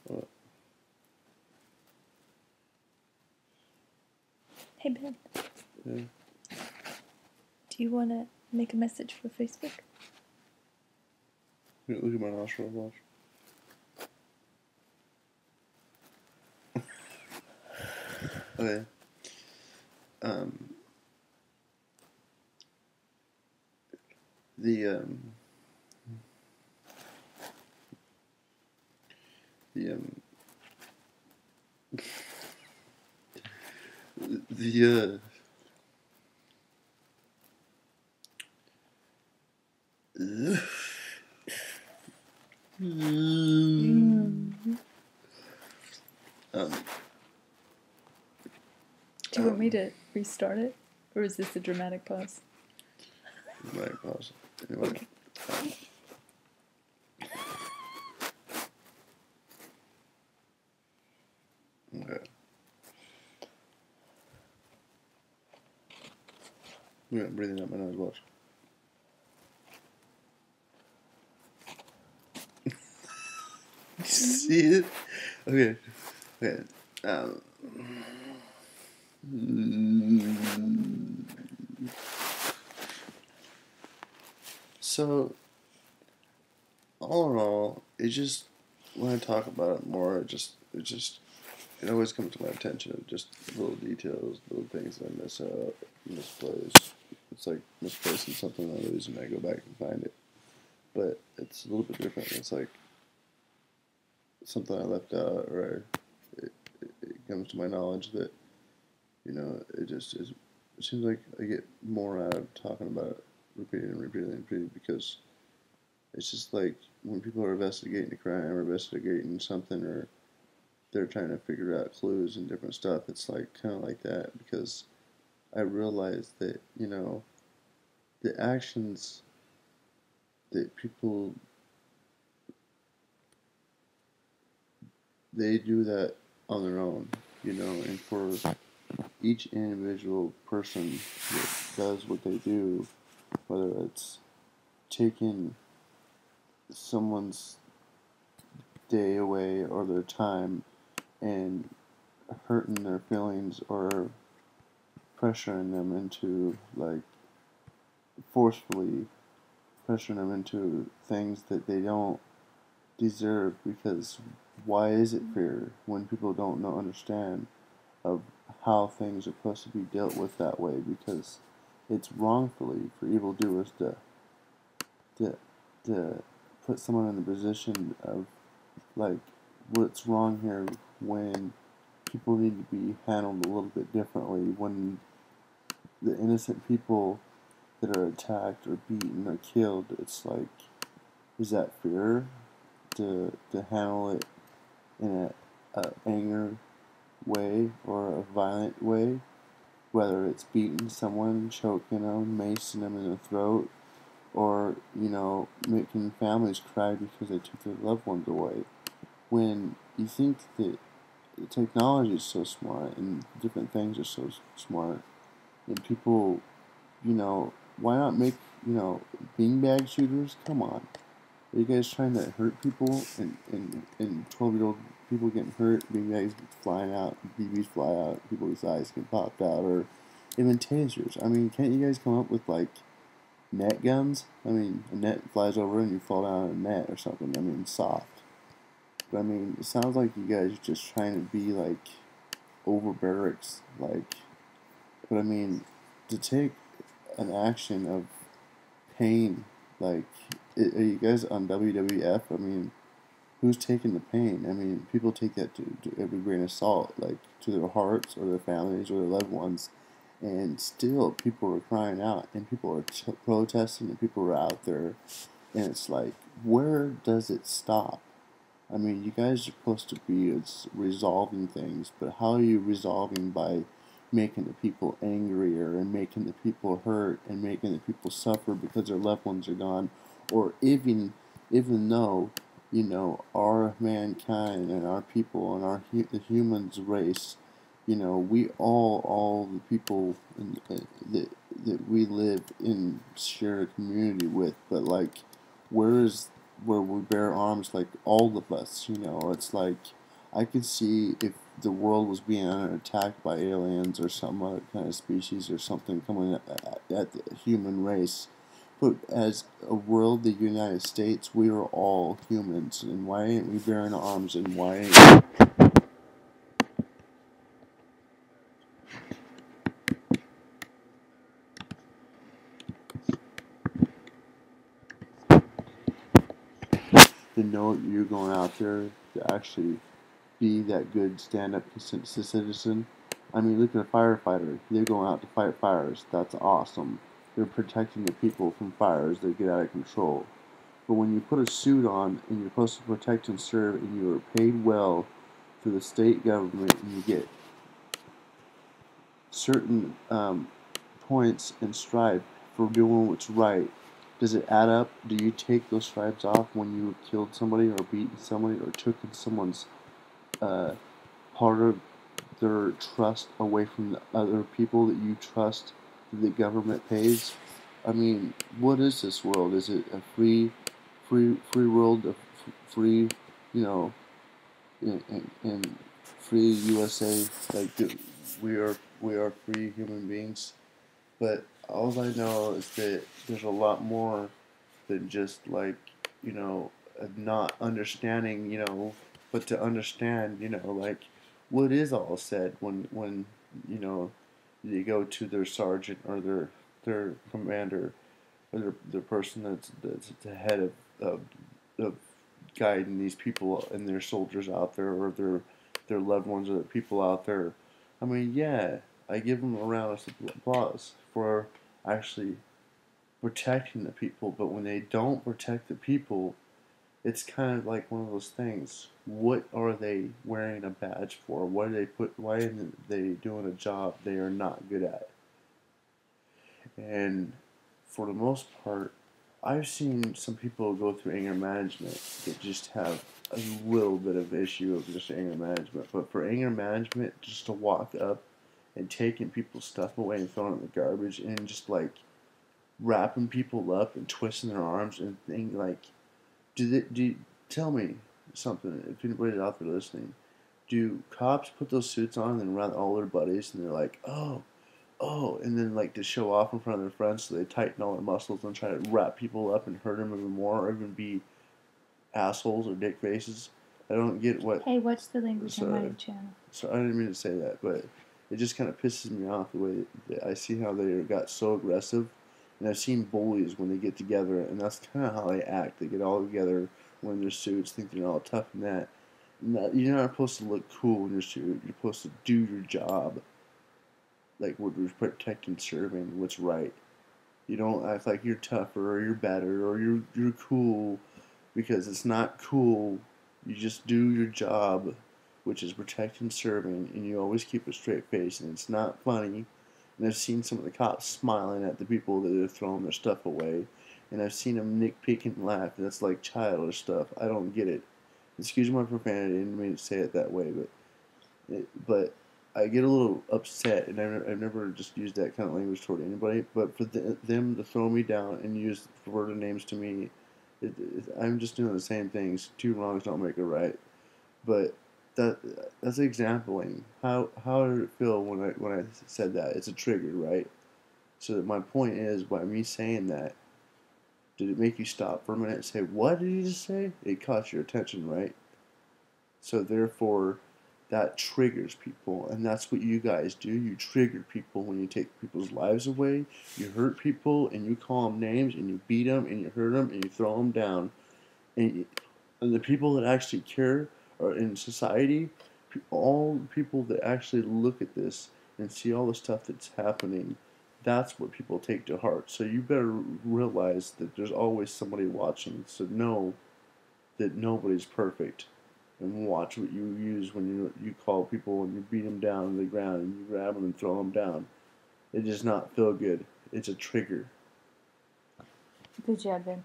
What? Hey Ben, Yeah. do you want to make a message for Facebook? Look at my nostril watch. Okay. Um. The the the um. Do you want me to restart it? Or is this a dramatic pause? Right, pause. Anyway. Okay. Okay. Yeah, breathing out my nose. Watch. See it? Okay. Okay. So, all in all, it just when I talk about it more, it always comes to my attention of just little details, little things that I miss out, misplace. It's like misplacing something I lose, and I go back and find it. But it's a little bit different. It's like something I left out, or it comes to my knowledge that it just is. It seems like I get more out of talking about it, repeating and repeating and repeating, because it's just like when people are investigating a crime or investigating something, or they're trying to figure out clues and different stuff. It's like kind of like that, because I realize that the actions that people, they do that on their own, and for each individual person that does what they do, whether it's taking someone's day away or their time and hurting their feelings, or pressuring them into, like, forcefully pressuring them into things that they don't deserve. Because why is it fair when people don't understand of how things are supposed to be dealt with that way? Because it's wrongfully for evildoers to to put someone in the position of, like, what's wrong here, when people need to be handled a little bit differently, when the innocent people that are attacked or beaten or killed, it's like, is that fair to handle it in a anger way or a violent way? Whether it's beating someone, choking them, macing them in the throat, or making families cry because they took their loved ones away. When you think that technology is so smart and different things are so smart, and people, why not make, beanbag shooters? Come on. Are you guys trying to hurt people, and 12-year-old people getting hurt, beanbags flying out, BBs fly out, people's eyes get popped out, or even tasers? I mean, can't you guys come up with, like, net guns? I mean, a net flies over and you fall down in a net or something. I mean, soft. But I mean, it sounds like you guys are just trying to be, like, overbearics, like. But I mean, to take an action of pain, like, are you guys on WWF? I mean, who's taking the pain? I mean, people take that to every grain of salt, like, to their hearts or their families or their loved ones, and still people are crying out, and people are protesting, and people are out there, and it's like, where does it stop? I mean, you guys are supposed to be resolving things, but how are you resolving? By making the people angrier, and making the people hurt, and making the people suffer because their loved ones are gone, or even though our mankind and our people and the humans race, we all the people that we live in, share a community with, but, like, where is where we bear arms, like all of us. It's like I could see if the world was being under attack by aliens or some other kind of species or something coming at the human race. But as a world, the United States, we are all humans, and why ain't we bearing arms, and why ain't to know you're going out there to actually be that good stand-up citizen? I mean, look at a firefighter. They're going out to fight fires. That's awesome. They're protecting the people from fires that get out of control. But when you put a suit on and you're supposed to protect and serve and you are paid well through the state government and you get certain points and stripe for doing what's right, does it add up? Do you take those stripes off when you killed somebody or beaten somebody or took someone's uh, part of their trust away from the other people that you trust that the government pays? I mean, what is this world? Is it a free world, a free, you know, in free USA? Like we are free human beings, but all I know is that there's a lot more than just like not understanding, but to understand, like what is all said when you know you go to their sergeant or their commander or the person that's the head of guiding these people and their soldiers out there or their loved ones or the people out there. I mean, yeah, I give them a round of applause for actually protecting the people, but when they don't protect the people, it's kind of like one of those things. What are they wearing a badge for? What are they put? Why aren't they doing a job they are not good at? And for the most part, I've seen some people go through anger management that just have a little bit of issue of just anger management. But for anger management, just to walk up and taking people's stuff away and throwing it in the garbage and just like wrapping people up and twisting their arms and things like, tell me something if anybody's out there listening. Do cops put those suits on and around all their buddies and they're like, oh, and then like to show off in front of their friends, so they tighten all their muscles and try to wrap people up and hurt them even more, or even be assholes or dick faces? I don't get what. Hey, watch the language on my Sorry, channel. so I didn't mean to say that, but it just kind of pisses me off the way that I see how they got so aggressive, and I've seen bullies when they get together, and that's kind of how they act. They get all together, wearing their suits, think they're all tough and that. You're not supposed to look cool in your suit. You're supposed to do your job, like we're protecting, serving what's right. You don't act like you're tougher or you're better or you're cool, because it's not cool. You just do your job, which is protecting, serving, and you always keep a straight face. And it's not funny. And I've seen some of the cops smiling at the people that are throwing their stuff away, and I've seen them nitpick and laugh. And that's like childish stuff. I don't get it. Excuse my profanity. I didn't mean to say it that way, but I get a little upset, and I've never just used that kind of language toward anybody. But for them to throw me down and use perverted names to me, I'm just doing the same things. Two wrongs don't make a right. But that that's exampling how did it feel when I said that? It's a trigger, right? So my point is, by me saying that, did it make you stop for a minute and say, "What did you just say?" It caught your attention, right? So therefore, that triggers people, and that's what you guys do. You trigger people when you take people's lives away. You hurt people, and you call them names, and you beat them, and you hurt them, and you throw them down. And the people that actually care are in society. All the people that actually look at this and see all the stuff that's happening, that's what people take to heart. So you better realize that there's always somebody watching. So know that nobody's perfect, and watch what you use when you call people and you beat them down to the ground and you grab them and throw them down. It does not feel good. It's a trigger. Good job, Ben.